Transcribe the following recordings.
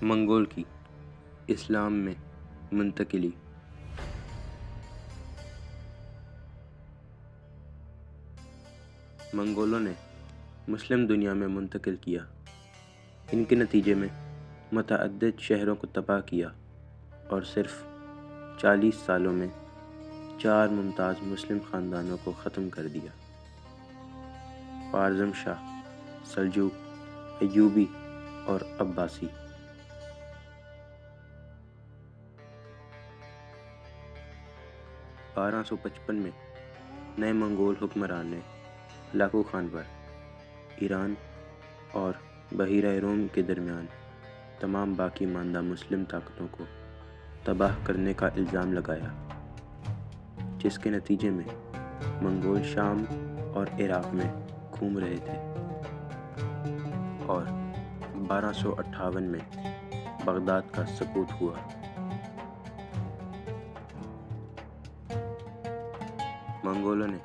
منگول کی اسلام میں منتقلی۔ منگولوں نے مسلم دنیا میں منتقل کیا۔ ان کے نتیجے میں متعدد شہروں کو تباہ کیا اور صرف 40 سالوں میں 4 ممتاز مسلم خاندانوں کو ختم کر دیا: خوارزم شاہ، سلجوق، ایوبی اور عباسی۔ 1255 میں نئے منگول حکمران نے ہلاکو خان پر ایران اور بحیرہ روم کے درمیان تمام باقی ماندہ مسلم طاقتوں کو تباہ کرنے کا الزام لگایا، جس کے نتیجے میں منگول شام اور عراق میں گھوم رہے تھے اور 1258 میں بغداد کا سقوط ہوا۔ منگولوں نے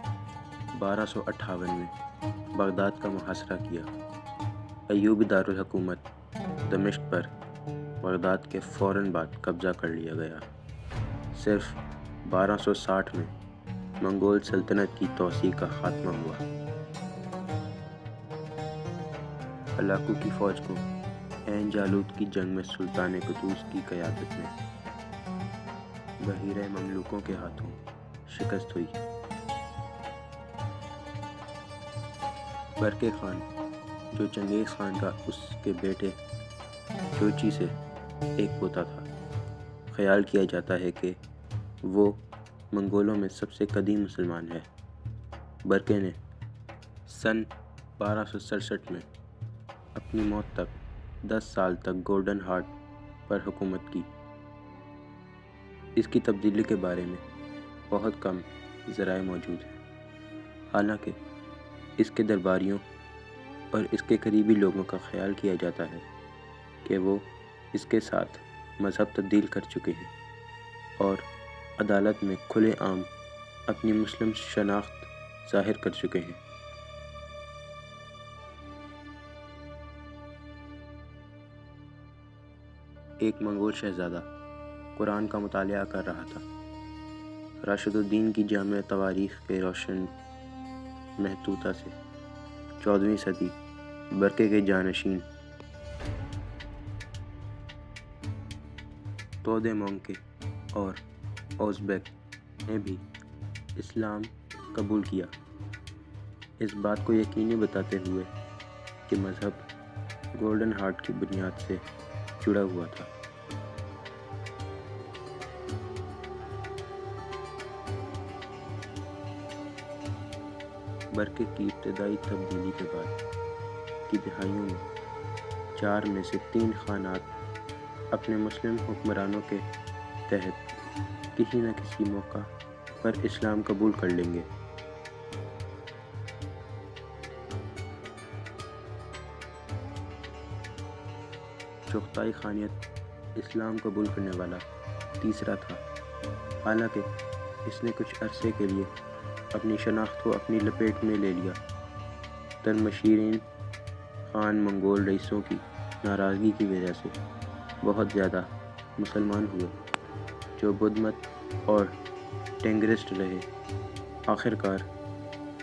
1258 میں بغداد کا محاصرہ کیا۔ ایوبی دارالحکومت دمشق پر بغداد کے فوراً بعد قبضہ کر لیا گیا۔ صرف 1260 میں منگول سلطنت کی توسیع کا خاتمہ ہوا۔ ہلاکو کی فوج کو عین جالوت کی جنگ میں سلطان قطز کی قیادت میں بحیرہ مملوکوں کے ہاتھوں شکست ہوئی۔ برقع خان، جو چنگیز خان کا اس کے بیٹے چوچی سے ایک پوتا تھا، خیال کیا جاتا ہے کہ وہ منگولوں میں سب سے قدیم مسلمان ہے۔ برقع نے سن 1267 میں اپنی موت تک 10 سال تک گولڈن ہارٹ پر حکومت کی۔ اس کی تبدیلی کے بارے میں بہت کم ذرائع موجود ہیں، حالانکہ اس کے درباریوں اور اس کے قریبی لوگوں کا خیال کیا جاتا ہے کہ وہ اس کے ساتھ مذہب تبدیل کر چکے ہیں اور عدالت میں کھلے عام اپنی مسلم شناخت ظاہر کر چکے ہیں۔ ایک منگول شہزادہ قرآن کا مطالعہ کر رہا تھا۔ راشد الدین کی جامع تواریخ کے روشن محتوطہ سے 14ویں صدی برقع کے جانشین تودے مونکے اور اوزبیک نے بھی اسلام قبول کیا، اس بات کو یقینی بتاتے ہوئے کہ مذہب گولڈن ہارٹ کی بنیاد سے جڑا ہوا تھا۔ برقع کی ابتدائی تبدیلی کے بعد کی دہائیوں میں 4 میں سے 3 خانات اپنے مسلم حکمرانوں کے تحت کسی نہ کسی موقع پر اسلام قبول کر لیں گے۔ چغتائی خانیت اسلام قبول کرنے والا تیسرا تھا، حالانکہ اس نے کچھ عرصے کے لیے اپنی شناخت کو اپنی لپیٹ میں لے لیا۔ ترمشیرین خان منگول رئیسوں کی ناراضگی کی وجہ سے بہت زیادہ مسلمان ہوئے، جو بدھ مت اور ٹینگرسٹ رہے۔ آخر کار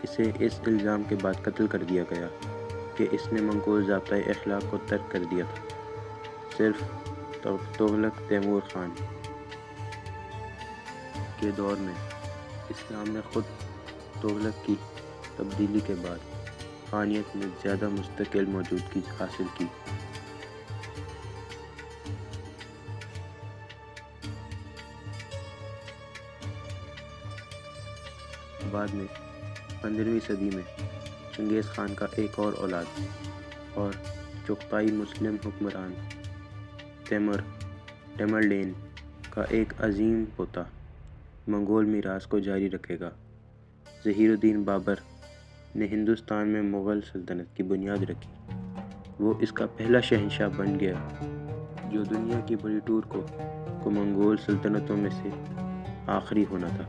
اسے اس الزام کے بعد قتل کر دیا گیا کہ اس نے منگول ضابطۂ اخلاق کو ترک کر دیا تھا۔ صرف تغلق تیمور خان کے دور میں اسلام نے خود تغلق کی تبدیلی کے بعد خانیت میں زیادہ مستقل موجودگی حاصل کی۔ بعد میں 15ویں صدی میں چنگیز خان کا ایک اور اولاد اور چغتائی مسلم حکمران تیمرلین کا ایک عظیم پوتا منگول میراث کو جاری رکھے گا۔ ظہیر الدین بابر نے ہندوستان میں مغل سلطنت کی بنیاد رکھی۔ وہ اس کا پہلا شہنشاہ بن گیا جو دنیا کی بڑی ٹور کو منگول سلطنتوں میں سے آخری ہونا تھا۔